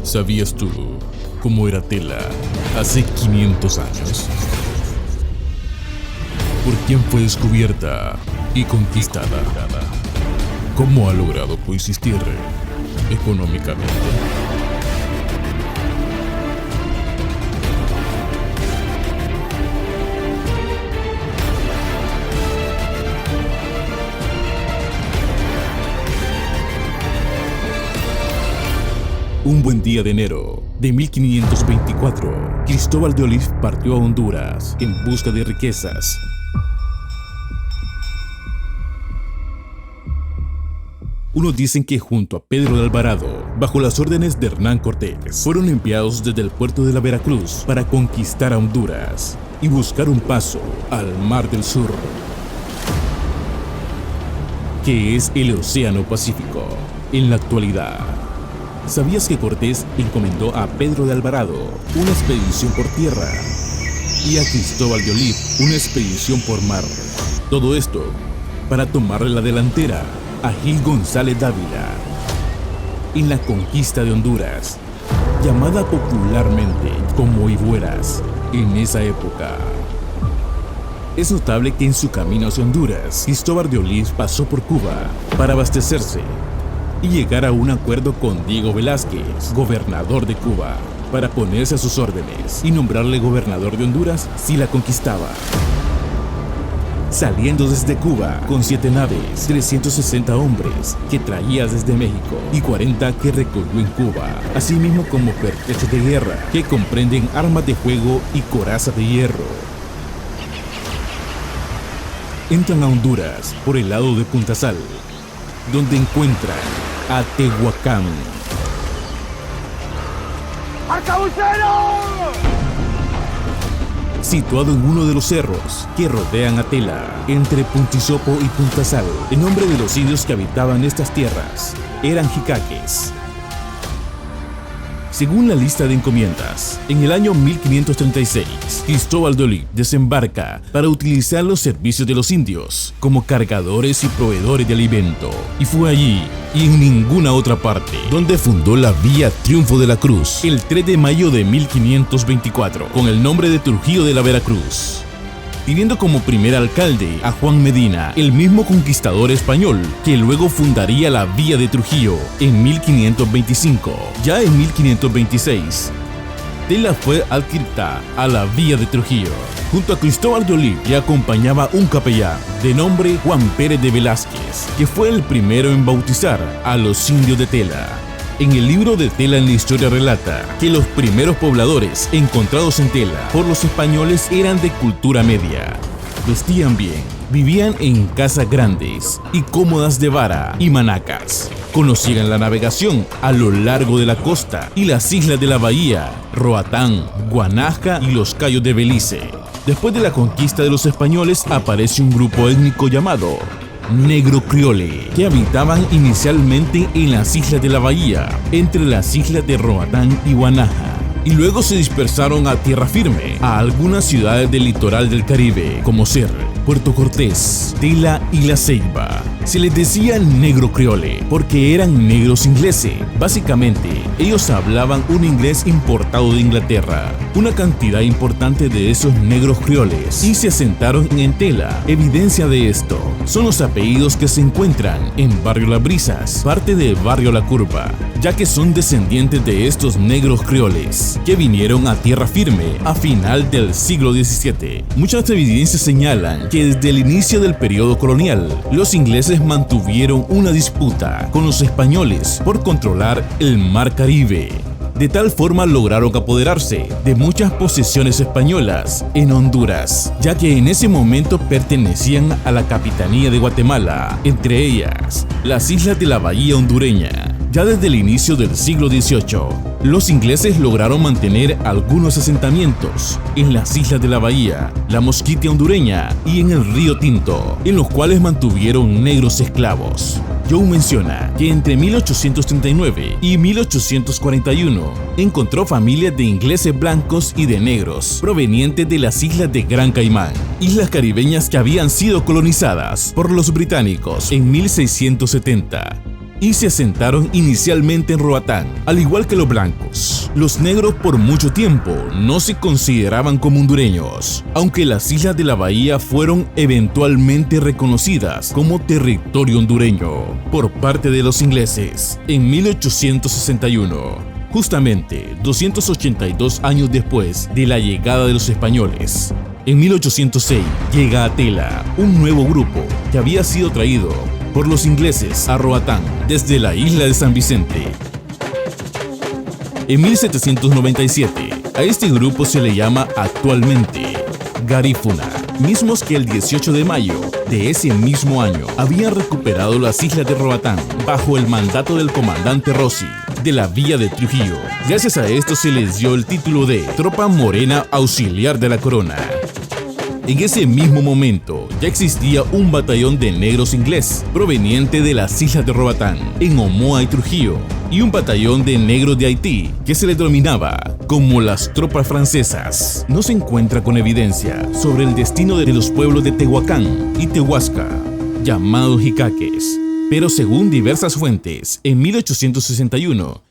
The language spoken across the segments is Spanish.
¿Sabías tú cómo era Tela hace 500 años? ¿Por quién fue descubierta y conquistada? ¿Cómo ha logrado coexistir económicamente? Un buen día de enero de 1524, Cristóbal de Olid partió a Honduras en busca de riquezas. Unos dicen que junto a Pedro de Alvarado, bajo las órdenes de Hernán Cortés, fueron enviados desde el puerto de la Veracruz para conquistar a Honduras y buscar un paso al Mar del Sur, que es el Océano Pacífico en la actualidad. ¿Sabías que Cortés encomendó a Pedro de Alvarado una expedición por tierra y a Cristóbal de Olid una expedición por mar? Todo esto para tomarle la delantera a Gil González Dávila en la conquista de Honduras, llamada popularmente como Ibueras en esa época. Es notable que en su camino hacia Honduras, Cristóbal de Olid pasó por Cuba para abastecerse y llegar a un acuerdo con Diego Velázquez, gobernador de Cuba, para ponerse a sus órdenes y nombrarle gobernador de Honduras si la conquistaba. Saliendo desde Cuba con 7 naves, 360 hombres que traía desde México y 40 que recogió en Cuba, así mismo como pertrechos de guerra que comprenden armas de fuego y corazas de hierro. Entran a Honduras por el lado de Punta Sal, donde encuentran a Tehuacán. ¡Arcabucero! Situado en uno de los cerros que rodean a Tela, entre Puntisopo y Punta Sal. El nombre de los indios que habitaban estas tierras eran jicaques. Según la lista de encomiendas, en el año 1536, Cristóbal de Olid desembarca para utilizar los servicios de los indios como cargadores y proveedores de alimento. Y fue allí, y en ninguna otra parte, donde fundó la Vía Triunfo de la Cruz, el 3 de mayo de 1524, con el nombre de Trujillo de la Veracruz, teniendo como primer alcalde a Juan Medina, el mismo conquistador español que luego fundaría la Vía de Trujillo en 1525. Ya en 1526, Tela fue adscrita a la Vía de Trujillo. Junto a Cristóbal de Olid le acompañaba un capellán de nombre Juan Pérez de Velázquez, que fue el primero en bautizar a los indios de Tela. En el libro de Tela en la historia relata que los primeros pobladores encontrados en Tela por los españoles eran de cultura media. Vestían bien, vivían en casas grandes y cómodas de vara y manacas. Conocían la navegación a lo largo de la costa y las islas de la bahía, Roatán, Guanaja y los cayos de Belice. Después de la conquista de los españoles aparece un grupo étnico llamado Negro Criole, que habitaban inicialmente en las islas de la bahía, entre las islas de Roatán y Guanaja, y luego se dispersaron a tierra firme a algunas ciudades del litoral del Caribe, como ser Puerto Cortés, Tela y La Ceiba. Se les decía negro criole porque eran negros ingleses. Básicamente, ellos hablaban un inglés importado de Inglaterra. Una cantidad importante de esos negros crioles y se asentaron en Tela. Evidencia de esto son los apellidos que se encuentran en Barrio Las Brisas, parte de Barrio La Curva, ya que son descendientes de estos negros crioles que vinieron a tierra firme a final del siglo XVII. Muchas evidencias señalan que desde el inicio del periodo colonial, los ingleses mantuvieron una disputa con los españoles por controlar el Mar Caribe. De tal forma lograron apoderarse de muchas posesiones españolas en Honduras, ya que en ese momento pertenecían a la Capitanía de Guatemala, entre ellas las islas de la Bahía hondureña. Ya desde el inicio del siglo XVIII, los ingleses lograron mantener algunos asentamientos en las islas de la Bahía, la Mosquitia hondureña y en el Río Tinto, en los cuales mantuvieron negros esclavos. Joe menciona que entre 1839 y 1841 encontró familias de ingleses blancos y de negros provenientes de las islas de Gran Caimán, islas caribeñas que habían sido colonizadas por los británicos en 1670. y se asentaron inicialmente en Roatán, al igual que los blancos. Los negros por mucho tiempo no se consideraban como hondureños, aunque las islas de la bahía fueron eventualmente reconocidas como territorio hondureño por parte de los ingleses en 1861. Justamente 282 años después de la llegada de los españoles. En 1806 llega a Tela un nuevo grupo que había sido traído por los ingleses a Roatán desde la isla de San Vicente. En 1797 a este grupo se le llama actualmente Garífuna, mismos que el 18 de mayo de ese mismo año habían recuperado las islas de Roatán bajo el mandato del comandante Rossi de la Villa de Trujillo. Gracias a esto se les dio el título de Tropa Morena Auxiliar de la Corona. En ese mismo momento ya existía un batallón de negros inglés proveniente de las islas de Roatán, en Omoa y Trujillo, y un batallón de negros de Haití que se le denominaba como las tropas francesas. No se encuentra con evidencia sobre el destino de los pueblos de Tehuacán y Tehuasca, llamados Icaques, pero según diversas fuentes, en 1861,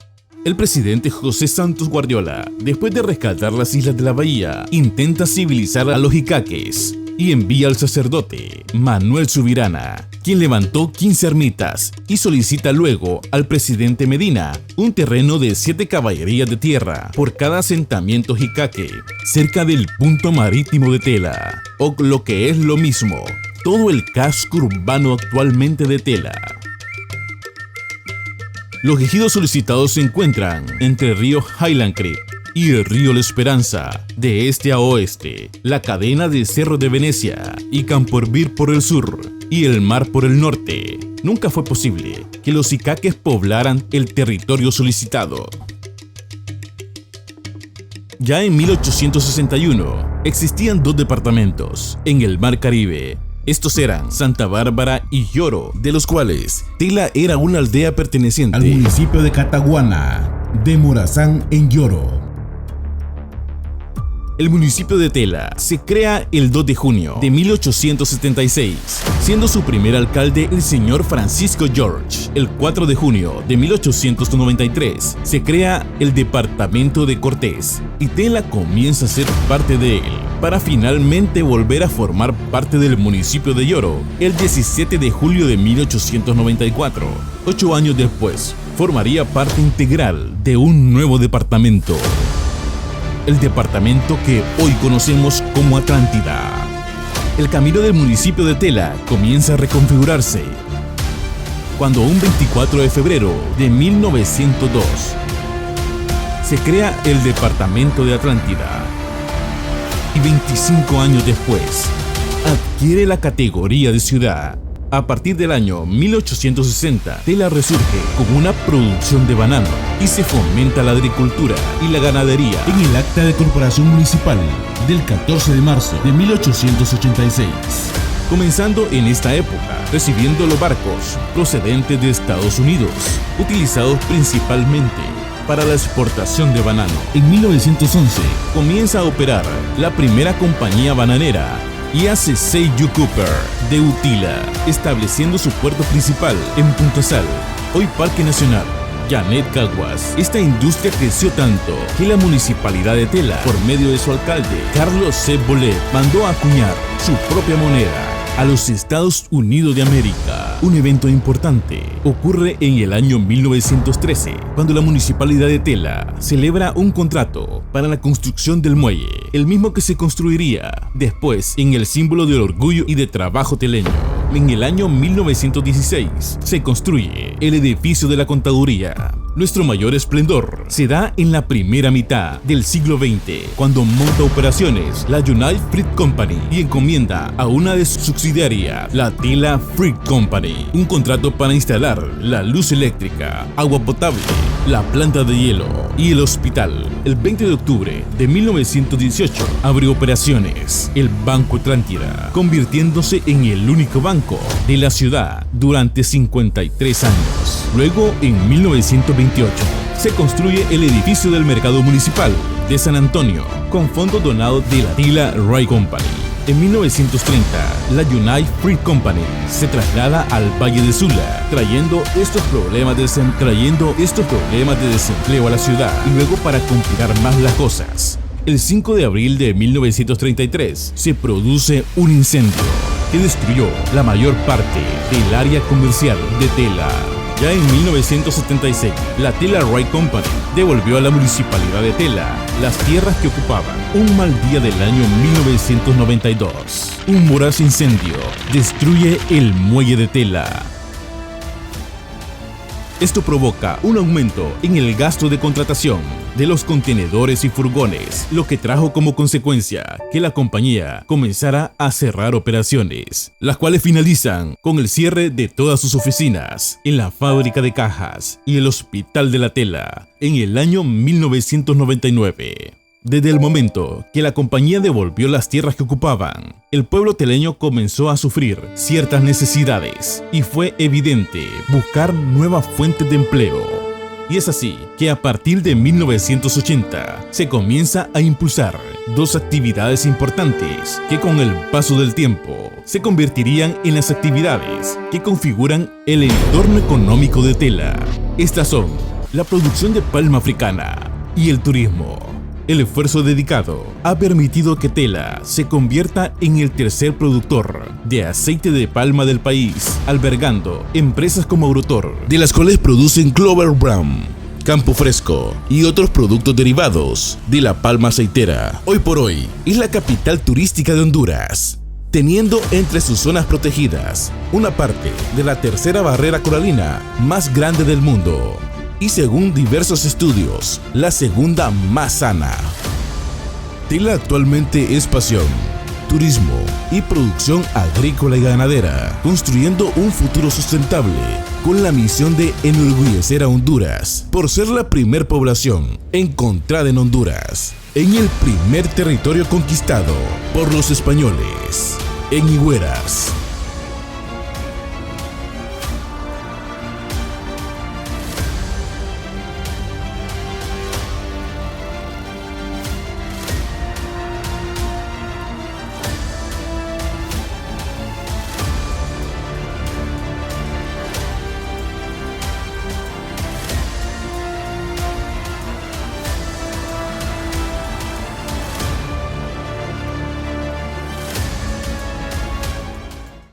el presidente José Santos Guardiola, después de rescatar las islas de la bahía, intenta civilizar a los Icaques y envía al sacerdote Manuel Subirana, quien levantó 15 ermitas y solicita luego al presidente Medina un terreno de 7 caballerías de tierra por cada asentamiento Icaque, cerca del punto marítimo de Tela, o lo que es lo mismo, todo el casco urbano actualmente de Tela. Los ejidos solicitados se encuentran entre el río Highland Creek y el río La Esperanza, de este a oeste, la cadena de Cerro de Venecia y Camporvir por el sur, y el mar por el norte. Nunca fue posible que los Icaques poblaran el territorio solicitado. Ya en 1861 existían 2 departamentos en el Mar Caribe. Estos eran Santa Bárbara y Yoro, de los cuales Tela era una aldea perteneciente al municipio de Cataguana, de Morazán en Yoro. El municipio de Tela se crea el 2 de junio de 1876, siendo su primer alcalde el señor Francisco George. El 4 de junio de 1893 se crea el departamento de Cortés y Tela comienza a ser parte de él, para finalmente volver a formar parte del municipio de Yoro el 17 de julio de 1894. 8 años después, formaría parte integral de un nuevo departamento. El departamento que hoy conocemos como Atlántida. El camino del municipio de Tela comienza a reconfigurarse cuando un 24 de febrero de 1902 se crea el departamento de Atlántida y 25 años después adquiere la categoría de ciudad. A partir del año 1860, Tela resurge con una producción de banano y se fomenta la agricultura y la ganadería. En el acta de corporación municipal del 14 de marzo de 1886. Comenzando en esta época, recibiendo los barcos procedentes de Estados Unidos, utilizados principalmente para la exportación de banano. En 1911, comienza a operar la primera compañía bananera, IACC Cooper de Utila, estableciendo su puerto principal en Punta Sal, hoy Parque Nacional. Janet Caguas. Esta industria creció tanto que la municipalidad de Tela, por medio de su alcalde, Carlos C. Bolet, mandó a acuñar su propia moneda a los Estados Unidos de América. Un evento importante ocurre en el año 1913, cuando la municipalidad de Tela celebra un contrato para la construcción del muelle, el mismo que se construiría después en el símbolo del orgullo y de trabajo teleño. En el año 1916 se construye el edificio de la contaduría. Nuestro mayor esplendor se da en la primera mitad del siglo XX, cuando monta operaciones la United Fruit Company y encomienda a una de sus subsidiarias, la Tela Fruit Company, un contrato para instalar la luz eléctrica, agua potable, la planta de hielo y el hospital. El 20 de octubre de 1918 abrió operaciones el Banco Atlántida, convirtiéndose en el único banco de la ciudad durante 53 años. Luego, en 1928, se construye el edificio del Mercado Municipal de San Antonio, con fondos donados de la Tela Ray Company. En 1930, la United Fruit Company se traslada al Valle de Sula, trayendo estos problemas de desempleo a la ciudad y luego para complicar más las cosas. El 5 de abril de 1933 se produce un incendio que destruyó la mayor parte del área comercial de Tela. Ya en 1976, la Tela Rail Company devolvió a la municipalidad de Tela las tierras que ocupaban. Un mal día del año 1992, un voraz incendio destruye el muelle de Tela. Esto provoca un aumento en el gasto de contratación de los contenedores y furgones, lo que trajo como consecuencia que la compañía comenzara a cerrar operaciones, las cuales finalizan con el cierre de todas sus oficinas en la fábrica de cajas y el hospital de la Tela en el año 1999. Desde el momento que la compañía devolvió las tierras que ocupaban, el pueblo teleño comenzó a sufrir ciertas necesidades y fue evidente buscar nuevas fuentes de empleo. Y es así que a partir de 1980 se comienza a impulsar dos actividades importantes que con el paso del tiempo se convertirían en las actividades que configuran el entorno económico de Tela. Estas son la producción de palma africana y el turismo. El esfuerzo dedicado ha permitido que Tela se convierta en el tercer productor de aceite de palma del país, albergando empresas como Aurotor, de las cuales producen Clover Brown, Campo Fresco y otros productos derivados de la palma aceitera. Hoy por hoy es la capital turística de Honduras, teniendo entre sus zonas protegidas una parte de la tercera barrera coralina más grande del mundo y, según diversos estudios, la segunda más sana. Tela actualmente es pasión, turismo y producción agrícola y ganadera, construyendo un futuro sustentable con la misión de enorgullecer a Honduras por ser la primer población encontrada en Honduras, en el primer territorio conquistado por los españoles, en Higueras.